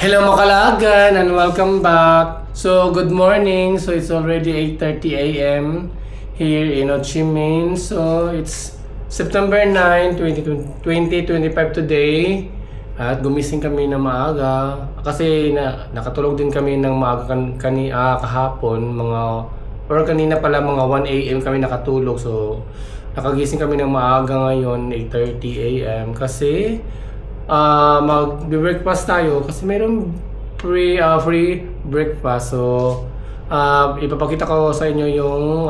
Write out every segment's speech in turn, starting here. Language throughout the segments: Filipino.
Hello mga kalagan and welcome back. So good morning. So it's already 8:30 a.m. here in Ho Chi Minh. So it's September 9, 2025 today. At gumising kami na maaga kasi nakatulog din kami ng maaga kahapon kanina pala mga 1 a.m. kami nakatulog. So nakagising kami ng maaga ngayon 8:30 a.m. kasi mag-breakfast tayo kasi mayroong free breakfast. So ipapakita ko sa inyo yung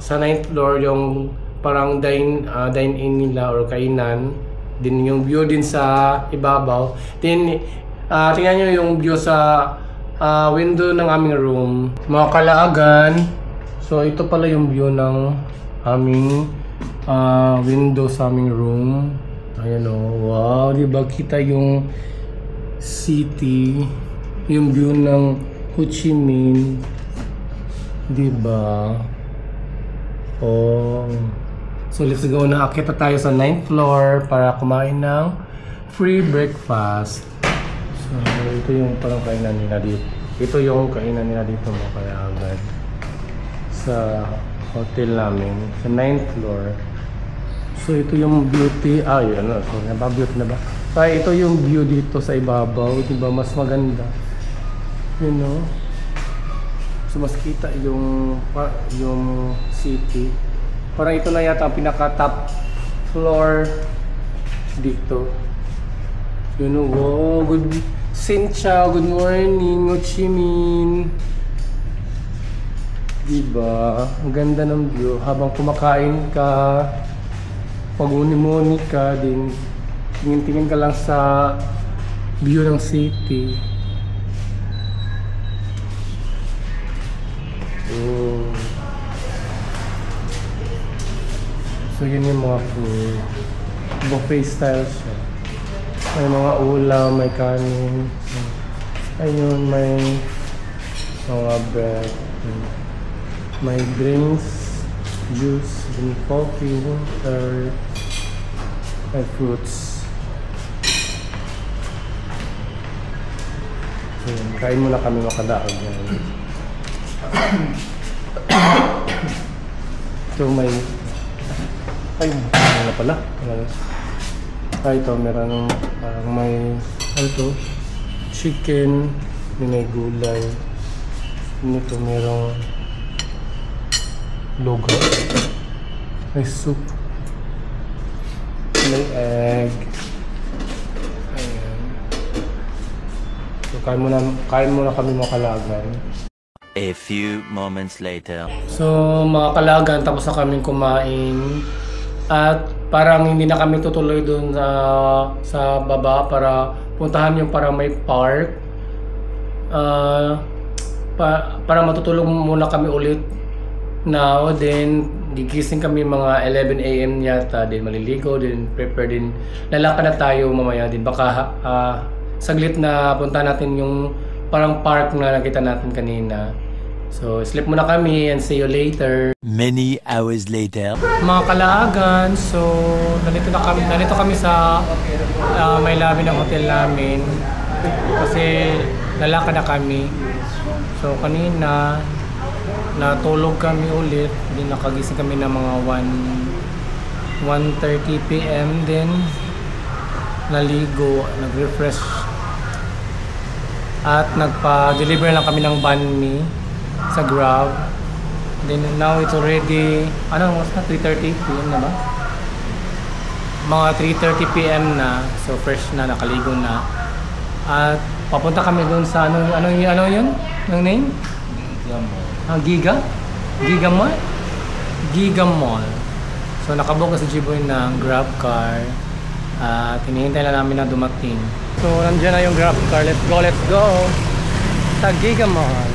sa 9th floor yung parang dine-in nila or kainan. Din yung view din sa ibabaw. Then tingnan nyo yung view sa window ng aming room. Mga kalaagan, so ito pala yung view ng aming window sa aming room. Ayan o, wow, diba kita yung city, yung view ng Ho Chi Minh, diba? Oh, so let's go na, akita tayo sa 9th floor para kumain ng free breakfast. So ito yung parang kainan nila dito. Ito yung kainan nila dito mga kalaagan sa hotel namin, sa 9th floor. So ito yung beauty, so nababeauty na ba? Kaya ito yung view dito sa ibabaw, diba? Mas maganda. You know? So mas kita yung city. Parang ito na yata ang pinaka-top floor dito. You know, wow, good morning, Ho Chi Minh. Diba? Ang ganda ng view habang kumakain ka. Pag-uni-muni ka din, tingin-tingin ka lang sa view ng city. Oh. So yun yung mga food. Buffet style siya. May mga ulam, may kanin. Ayun, may mga bread. May drinks, juice, and coffee, water, and fruits. So, kain muna kami makadaog. So may ano pala? Ito meron parang may chicken, may gulay. Nito merong logo. May soup. May egg. Ayan. So kain muna kami mga kalagan. A few moments later. So mga kalagan, tapos na kaming kumain. At parang hindi na kami tutuloy doon sa baba para puntahan yung parang may park. Para matutulog muna kami ulit. Now, then gigising kami mga 11 a.m. yata, din maliligo, din prepare din. Lalakad na tayo mamaya din. Baka saglit na punta natin yung parang park na nakita natin kanina. So, sleep muna kami and see you later. Many hours later. Mga kalaagan, so nandito kami sa may lobby ng hotel namin kasi lalakad na kami. So, kanina natulog kami ulit, din nakagising kami ng mga 1:30 p.m. Then naligo, nag-refresh at nagpa-deliver lang kami ng banh mi sa Grab. Then now it's already 3:30 p.m. na ba? Mga 3:30 p.m. na, so fresh na, nakaligo na. At papunta kami doon sa ano yun? Anong name? Giga Mall? Giga Mall. So nakabook na si Jiboy ng Grab car. Hinihintay na namin na dumating. So nandiyan na yung Grab car. Let's go sa Giga Mall.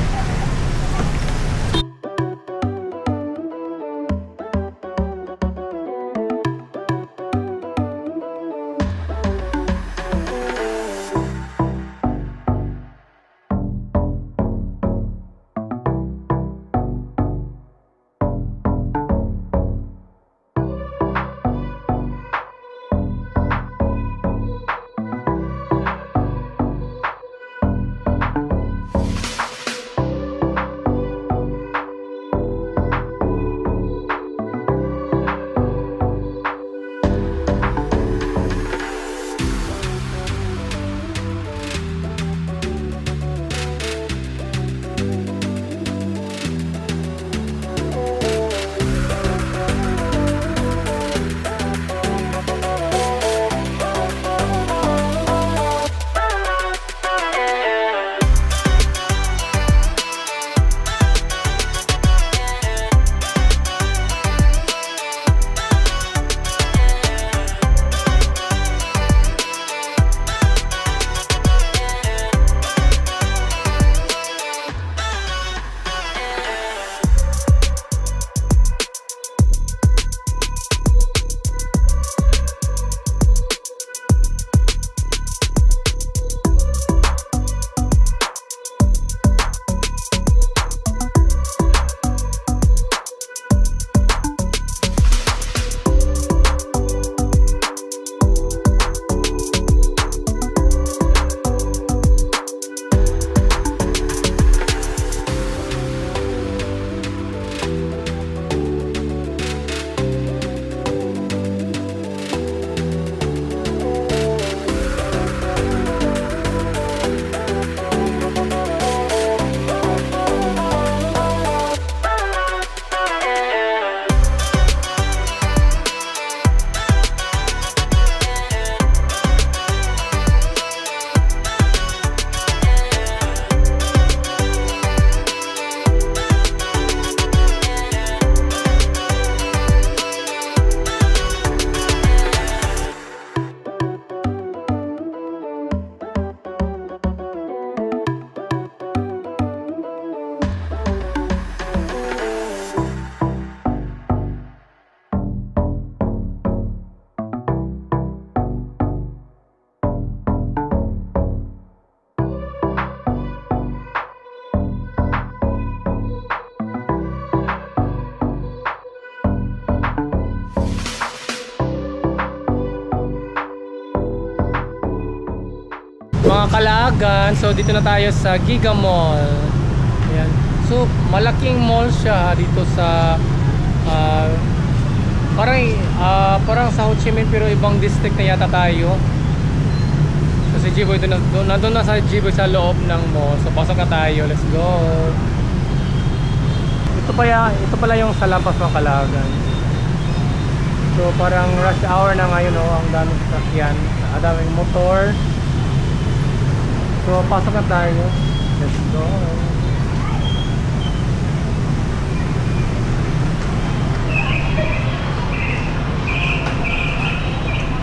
mga kalaagan, so dito na tayo sa Giga Mall. Ayan. So malaking mall siya dito sa parang sa Ho Chi Minh pero ibang district na yata tayo. So si Jiboy nandun na sa Jiboy sa loob ng mall. So pasok na tayo, let's go. Ito pala yung sa lampas ng Kalaagan. So parang rush hour na ngayon, oh, ang daming sasakyan, ang daming motor. So pasok na tayo. Let's go.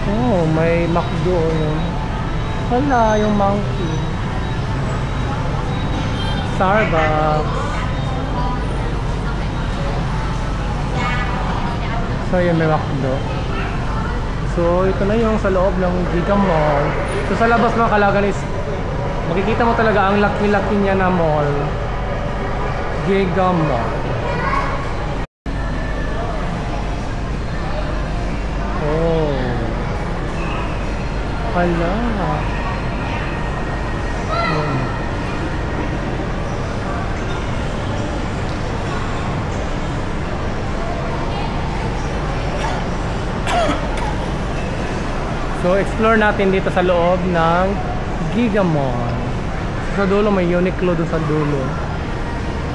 Oh, may McDo yun. Wala yung monkey. Starbucks. So yun, may McDo. So ito na yung sa loob ng Giga Mall. So sa labas mga Kalaagan is makikita mo talaga ang laki-laki niya na mall. Giga Mall. Oh. Hala. So explore natin dito sa loob ng Giga Mall. Sa dulo may Uniqlo doon sa dulo.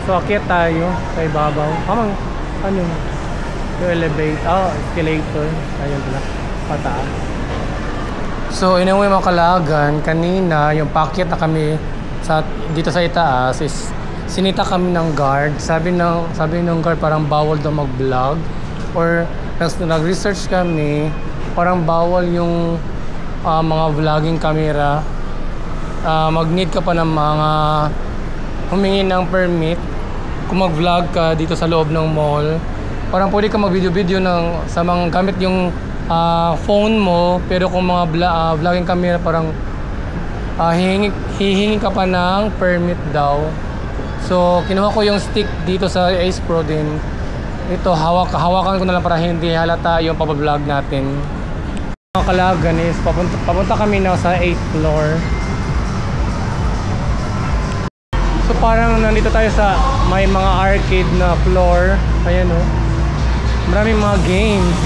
So akyat tayo sa ibabaw. Ano yung elevator? Escalator. Ayun pala. Pataas. So inuwi mga Kalaagan, kanina yung paakyat na kami dito sa itaas is sinita kami ng guard. Sabi ng guard parang bawal daw mag-vlog, or nag-research kami, parang bawal yung mga vlogging camera. Mag-need ka pa ng mga humingi ng permit kung mag-vlog ka dito sa loob ng mall. Parang pwede ka mag-video-video sa mga gamit yung phone mo, pero kung mga vlogging camera parang hihingi ka pa ng permit daw. So kinuha ko yung stick dito sa Ace Pro din. Ito hawakan ko na lang para hindi halata yung pag-vlog natin. Mga Kalaagan is papunta kami na sa 8th floor. So parang nandito tayo sa may mga arcade na floor. Ayan o, maraming mga games.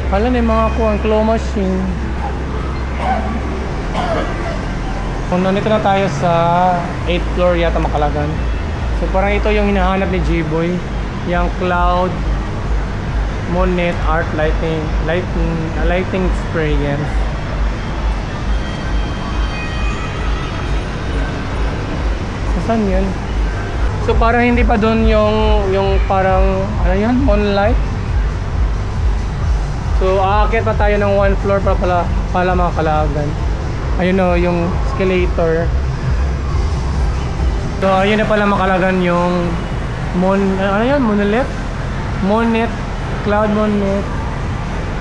Hala na yung mga claw machine. Kung nandito na tayo sa 8th floor yata mga Kalaagan. So parang ito yung hinahanap ni G-Boy, yung Cloud Monet Art Lighting Experience. So saan yun? So parang hindi pa doon yung parang ano yun, moonlight. So aakyat pa tayo ng 1 floor pala mga Kalaagan. Ayun o, yung escalator. So ayun na pala mga Kalaagan yung Monet Cloud Monet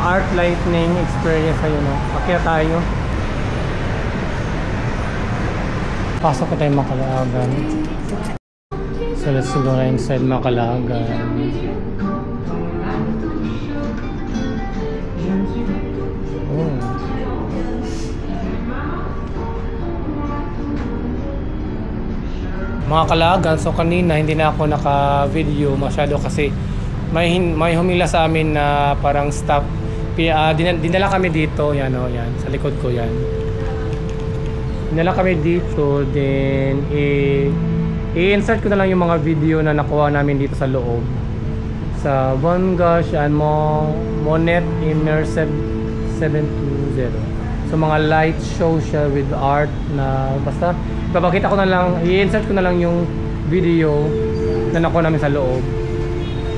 Art Lighting Experience. Ayun o, akyat tayo. Pasok na tayo mga Kalaagan. So let's go na inside mga Kalaagan. Mga Kalaagan, so kanina hindi na ako naka-video masyado kasi may humila sa amin na parang staff. Dinala kami dito, yan o, yan, sa likod ko yan. Dinala kami dito, then i-insert ko na lang yung mga video na nakuha namin dito sa loob. Sa Von Gosh and Monet Immersive 720. So mga light show siya with art na basta ipapakita ko na lang, i-insert ko na lang yung video na nakuha namin sa loob.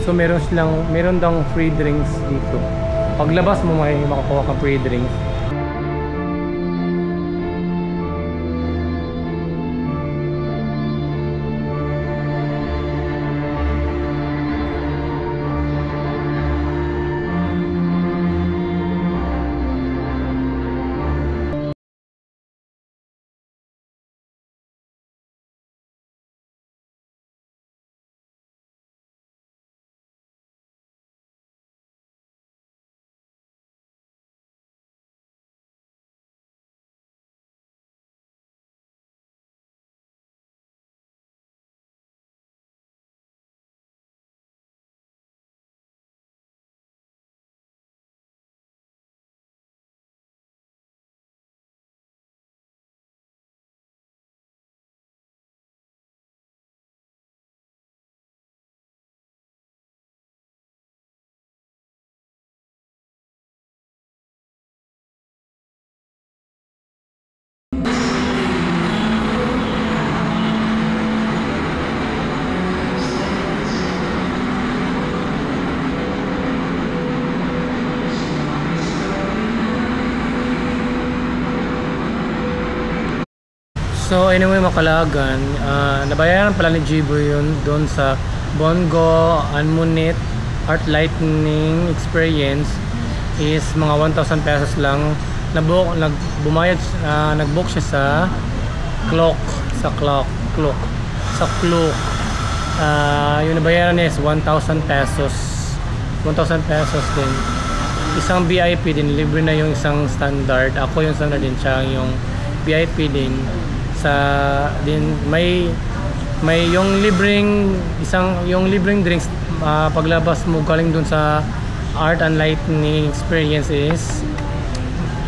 So meron daw free drinks dito. Paglabas mo may makakuha kang free drinks. So anyway mga kalagan, nabayaran pala ni Jibo yun doon sa Bongo Unmunit Art Lightning Experience is mga 1,000 pesos lang. Nag-book siya sa Klook. Yung nabayaran niya is 1,000 pesos. 1,000 pesos din. Isang VIP din, libre na yung isang standard. Ako yung standard din, siya yung VIP din. May yung libreng drinks paglabas mo galing dun sa Art and Lightning Experience is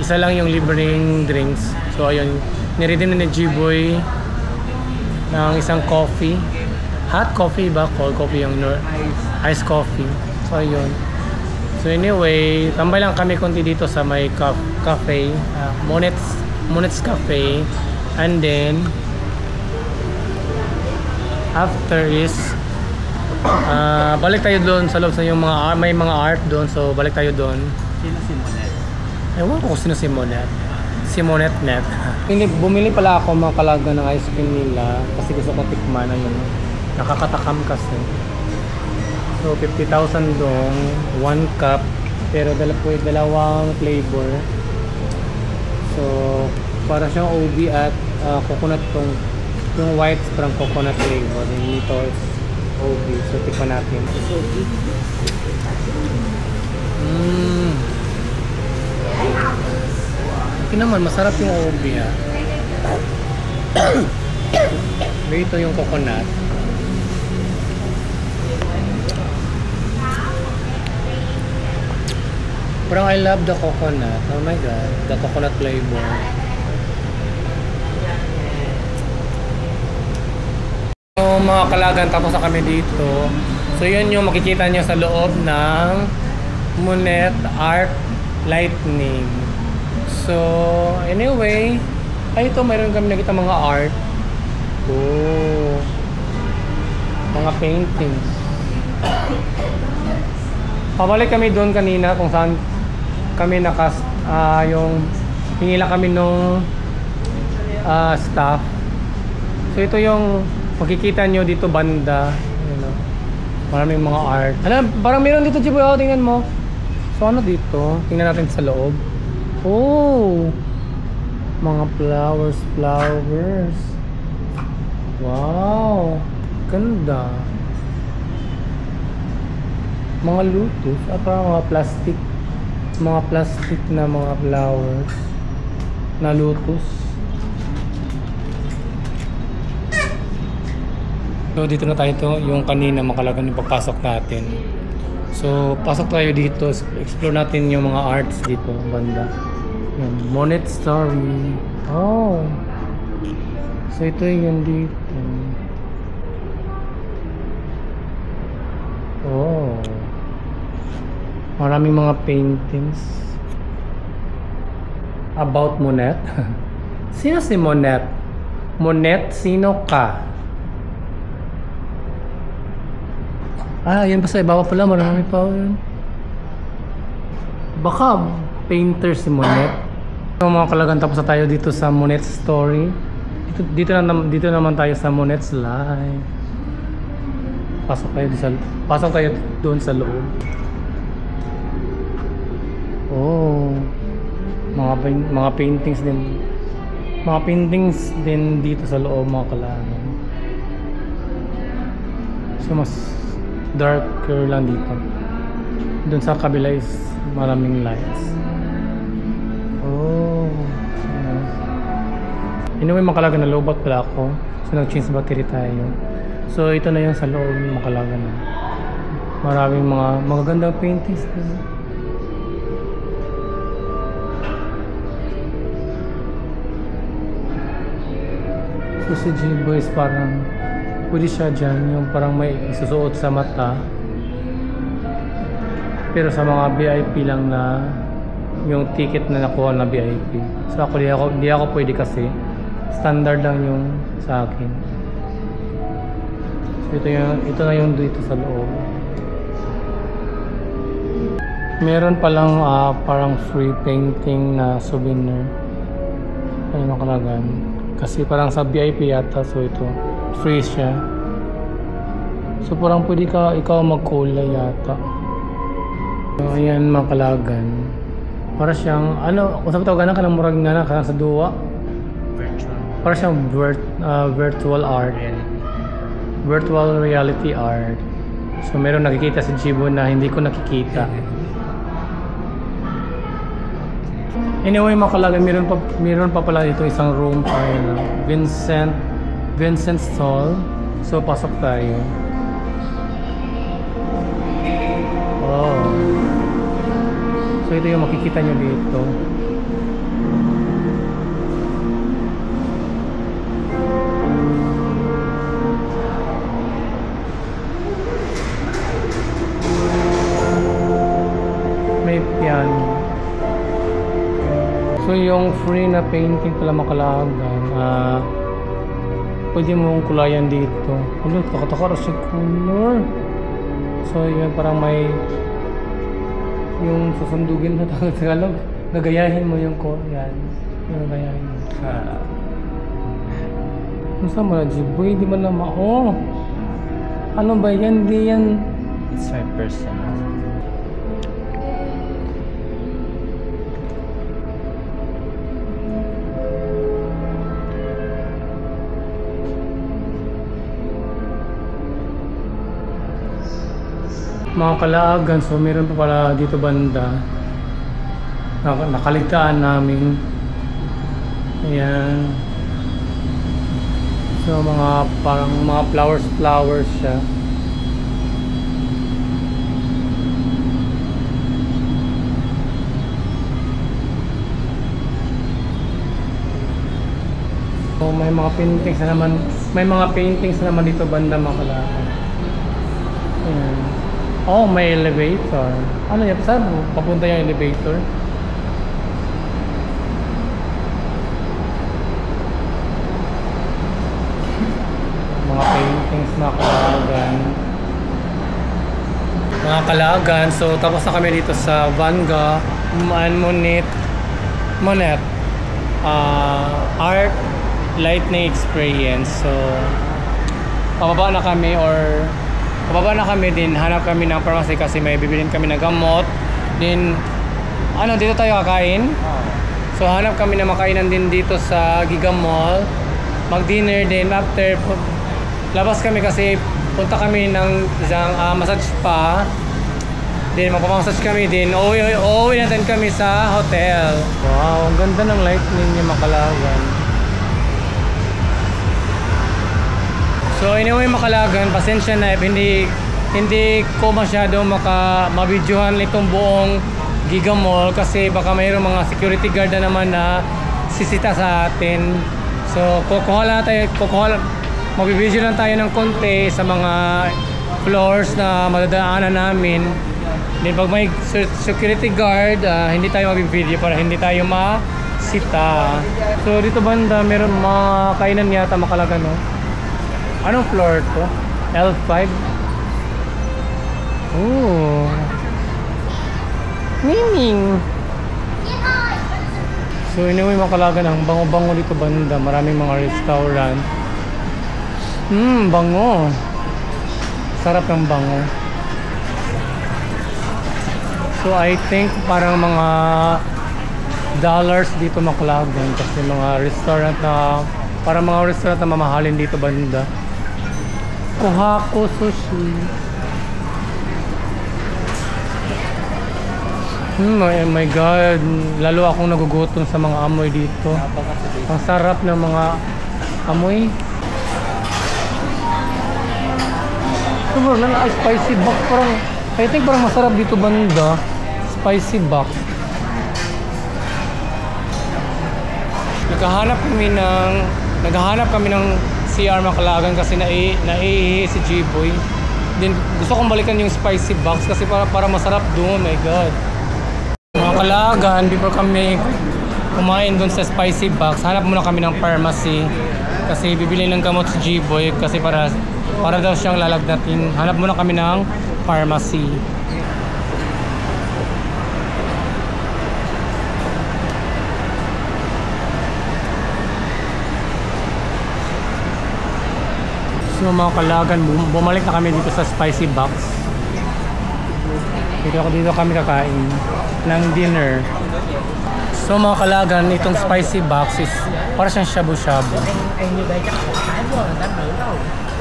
isa lang yung libreng drinks. So ayun, niredeem na ni G-Boy ng isang coffee, hot coffee ba, cold coffee, yung iced coffee. So ayun, so anyway, tambay lang kami konti dito sa may cafe, Monet's Cafe. And then after is balik tayo doon sa loob sa yung mga may mga art doon, so balik tayo doon. Sino si Monet? Ewan ko kung sino si Monet. Si Monet Net. Bumili pala ako mga kalaga ng ice cream nila kasi gusto ko tikman na yun. Nakakatakam kasi. So 50,000 dong, 1 cup, pero dalawang flavor. So para siyang OB at coconut yung white parang coconut flavor. Yung ito is OB. So tikman natin. Okay naman, masarap yung OB ha. Ito yung coconut. Parang I love the coconut. Oh my god, the coconut flavor. So mga kalagan, tapos na kami dito. So yun yung makikita nyo sa loob ng Monet Art Lightning. So anyway, ay ito mayroon kami nakita mga art. Oh, mga paintings. Pabalik kami doon kanina kung saan kami yung hinila kami nung staff. So ito yung makikita nyo dito banda, maraming mga art. Alam, parang meron dito, Jiboy. Oh, tingnan mo. So ano dito? Tingnan natin sa loob. Oh, mga flowers. Wow, ganda. Mga lotus at parang mga plastic na mga flowers na lotus. So dito na tayo yung kanina makalagan yung pagpasok natin. So pasok tayo dito, explore natin yung mga arts dito banda. Yung Monet Story. Oh, so ito yung dito. Oh, maraming mga paintings about Monet. Sino si Monet? Monet, sino ka? Yan pa sa ibabaw pala, marami pa yun. Baka painter si Monet. So mga kalagan, tapos na tayo dito sa Monet's Story. Dito naman tayo sa Monet's Life. Pasok tayo doon sa loob. Oh, mga paintings din. Mga paintings din dito sa loob mga kalagan. So mas darker lang dito. Doon sa kabila is maraming lights. Oh, anyway makalaga na lowbat pala ako, so nag-change battery tayo. So ito na yung sa loob makalaga na. Maraming mga magagandang paintings dito. So si G-Boy is parang pwede siya dyan, yung parang may isusuot sa mata. Pero sa mga VIP lang na yung ticket na nakuha na VIP. So ako di ako pwede kasi standard lang yung sa akin. So ito na yung dito sa loob. Meron palang parang free painting na souvenir. Ayun nakalagan. Kasi parang sa VIP yata, so ito, free siya. So parang pwede ka, ikaw mag-cola yata. So ayan mga kalagan. Para siyang, ano, kung sabi tawagan ka ng murag nga na, kanang sa duwa. Virtual. Para siyang virtual art. Virtual reality art. So meron nakikita si Jibo na hindi ko nakikita. Anyway mga kalagan, meron pa pala dito isang room pa yun. Vincent Stall. So pasok tayo. Oh. So ito yung makikita nyo dito. May piano. So yung free na painting pala makalagan, pwede mong kulayan dito. Ano, takot-takot siya color. So yun, parang may yung susundugin sa Tagalog, gagayahin mo yung yan. Yung gagayahin mo. Masa mo na, Jiboy? Di man na ano ba yan? Di yan. It's my personal. Mga kalaagan, so meron pa pala dito banda nakaligtaan namin. Ayan. So mga parang mga flowers siya. So may mga paintings na naman dito banda mga kalaagan. Ayan. Oh, may elevator. Ano yan? Saan papunta yung elevator? Mga paintings na kalagan. Mga kalagan. So, tapos na kami dito sa Vanga Monet Art Lightning Experience. So, pababa na kami din, hanap kami ng pharmacy kasi may bibilin kami ng gamot. Then, dito tayo kakain. So, hanap kami na makainan din dito sa Giga Mall. Mag-dinner din. After, labas kami kasi punta kami ng isang massage spa. Then, magpapamassage kami din. Uuwi natin kami sa hotel. Wow, ang ganda ng lightning niya makalagan. So anyway makalagan, pasensya na if hindi ko masyado mabidyohan itong buong Giga Mall kasi baka mayroong mga security guard na naman na sisita sa atin. So mabibidyo lang tayo ng konti sa mga floors na madadaanan namin. Then pag may security guard, hindi tayo mabibidyo para hindi tayo masita. So dito banda meron mga kainan yata makalagan, no? Anong floor to? L5? Oh. Miming. So anyway makalagan, ang bango-bango dito banda. Maraming mga restaurant. Bango. Sarap ng bango. So I think parang mga dollars dito makalagan kasi mga restaurant na parang mga restaurant na mamahalin dito banda. Kohako Sushi. Oh my God, lalo akong nagugutom sa mga amoy dito. Ang sarap ng mga amoy. Sobrang spicy bak, parang I think parang masarap dito banda. Spicy bak. Naghahanap kami ng CR makalagan kasi naiihi si G-Boy. Then gusto kong balikan yung spicy box kasi para masarap doon. Oh my God. Mga kalagan, before kami kumain doon sa spicy box, hanap muna kami ng pharmacy kasi bibili ng gamot si G-Boy kasi para daw siyang lalagnatin. Hanap muna kami ng pharmacy. So mga kalagan, bumalik na kami dito sa Spicy Box. Dito kami kakain ng dinner. So mga kalagan, itong Spicy Box is para siyang shabu-shabu.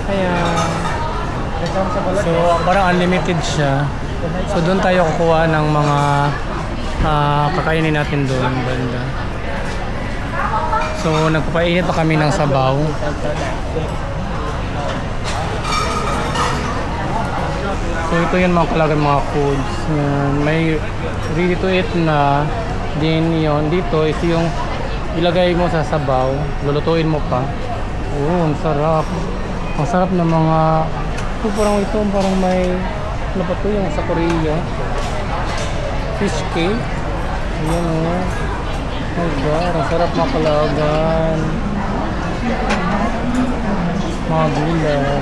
Kaya so parang unlimited siya. So doon tayo kukuha ng mga kakainin natin doon banda. So nagpapainit pa kami ng sabaw. So ito yun mga kalagan, mga foods. Yan. May ready to eat na din yon. Dito ito yung ilagay mo sa sabaw, lulutuin mo pa. Oh, ang sarap. Ang sarap ng mga parang may ano pa to yung sa Korea. Fish cake. Ayan o. Oh God, ang sarap mga kalagan. Mga gulay.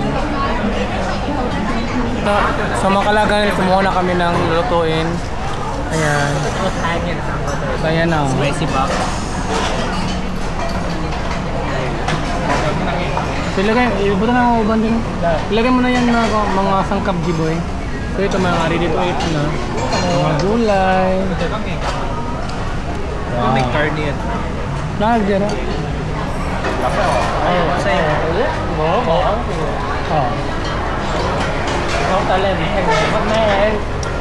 Sa mga kalagan, kumuha na kami ng lulutuin. Ayan. Ayan na. Spicy box. So ibuto na ang uban din. Ilagay mo na yan na mga sangkap jiboy. So ito mga ready to eat na. Mga gulay. Wow. May carne yan. Nagdira. Ay, sa'yo.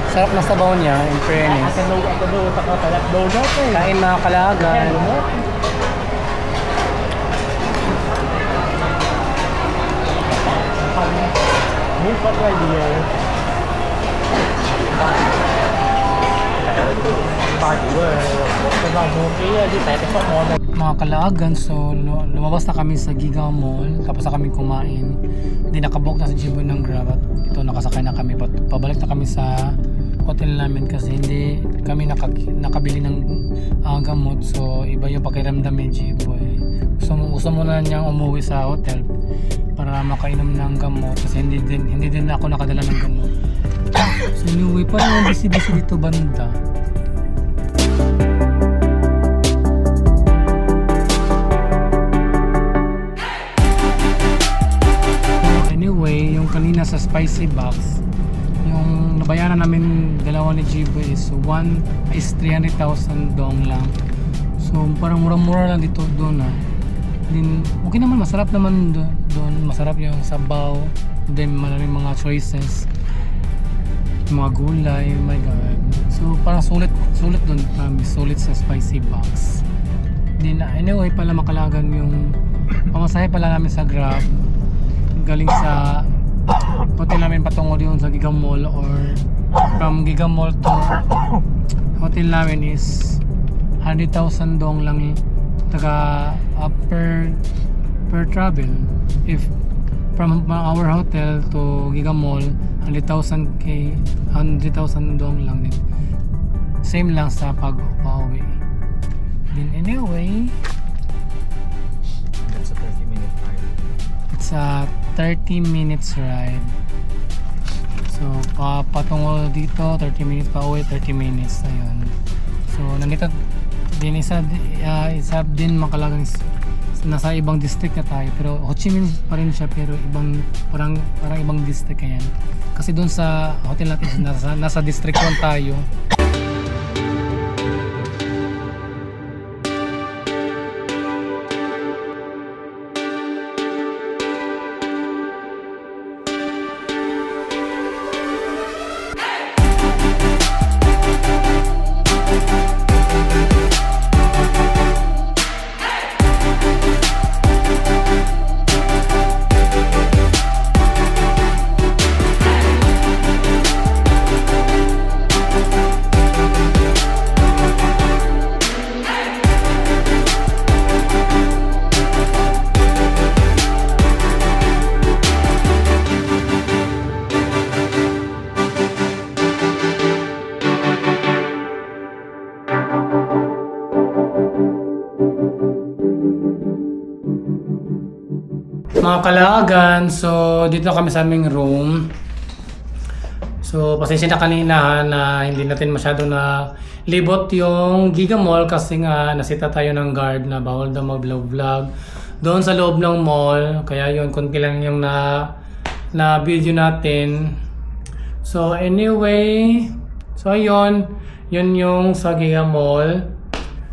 Sarap na sabaw niya, in fairness. Kain mga kalagan. Mga kalagan, so lumabas na kami sa Giga Mall, tapos na kami kumain. Hindi nakabook na sa Jiboy ng Grab at ito nakasakay na kami. Pabalik na kami sa hotel namin kasi hindi kami nakabili ng gamot. So iba yung pakiramdam ni Jiboy. Gusto mo na niyang umuwi sa hotel para makainom ng gamot kasi hindi din ako nakadala ng gamot. So anyway, parang busy-busy dito banda. Anyway, yung kanina sa Spicy Box, yung nabayaran namin dalawa ni Jibo is 300,000 dong lang. So parang mura-mura lang dito doon Then okay naman, masarap naman doon. Masarap yung sabaw. Then maraming mga choices. Mga gulay, oh my god. So parang sulit doon, sulit sa Spicy Box. Then anyway pala makalagan yung pamasahe pala namin sa Grab. Galing sa hotel namin patungo doon sa Giga Mall, or from Giga Mall to hotel namin is 100,000 dong lang taga per travel. If from our hotel to Giga Mall, 100,000 dong lang din. Same lang sa pag-pauwi. Then anyway, That's a 30-minute ride. it's a 30 minutes ride. So patungo dito 30 minutes, pa uwi 30 minutes. Ayun. So nandito din isa din makalagang nasa ibang district na tayo, pero Ho Chi Minh pa rin siya, pero parang ibang district yan. Kasi doon sa hotel natin nasa district 1 tayo. Mga kalagan, so dito kami sa aming room. So pasensya na kanina na hindi natin masyado na libot yung Giga Mall kasi nga nasita tayo ng guard na bawal daw mag-vlog. doon sa loob ng mall. Kaya yun, konti lang yung na video natin. So anyway, so ayun, yun yung sa Giga Mall.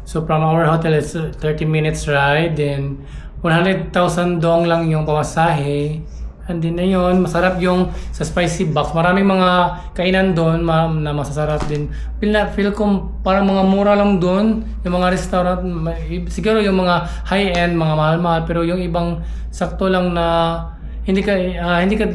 So from our hotel it's 30 minutes ride, then 100,000 dong lang yung pamasahe. And then ayun, masarap yung sa Spicy Box. Maraming mga kainan doon na masasarap din. Feel ko parang mga mura lang doon. Yung mga restaurant, siguro yung mga high-end, mga mahal-mahal. Pero yung ibang sakto lang na hindi ka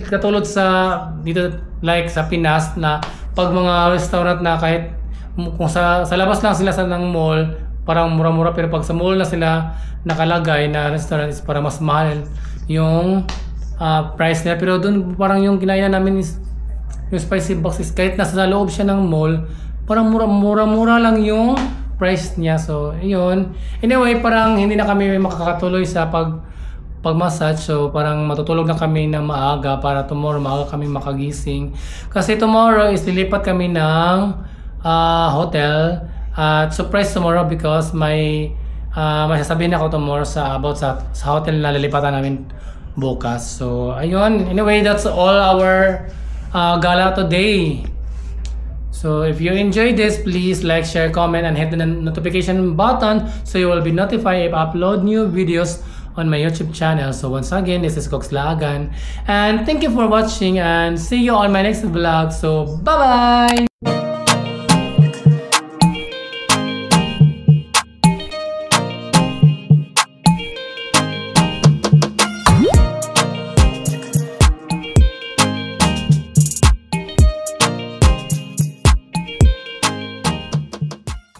katulad sa dito like sa Pinas na pag mga restaurant na kahit kung sa labas lang sila ng mall parang mura-mura, pero pag sa mall na sila nakalagay na restaurant is parang mas mahal yung price nila. Pero doon parang yung kinainan namin is yung Spicy Box is kahit nasa loob siya ng mall parang mura lang yung price niya. So ayun, anyway, parang hindi na kami makakatuloy sa pag-massage. So parang matutulog na kami ng maaga para tomorrow maaga kami makagising. Kasi tomorrow is lilipat kami ng hotel. At surprise tomorrow because may sasabihin ako tomorrow about sa hotel na lilipatan namin bukas. So ayun, anyway, that's all our gala today. So if you enjoyed this, please like, share, comment, and hit the notification button so you will be notified if I upload new videos on my YouTube channel. So once again, this is Cox Lagan, and thank you for watching, and see you on my next vlog. So bye bye.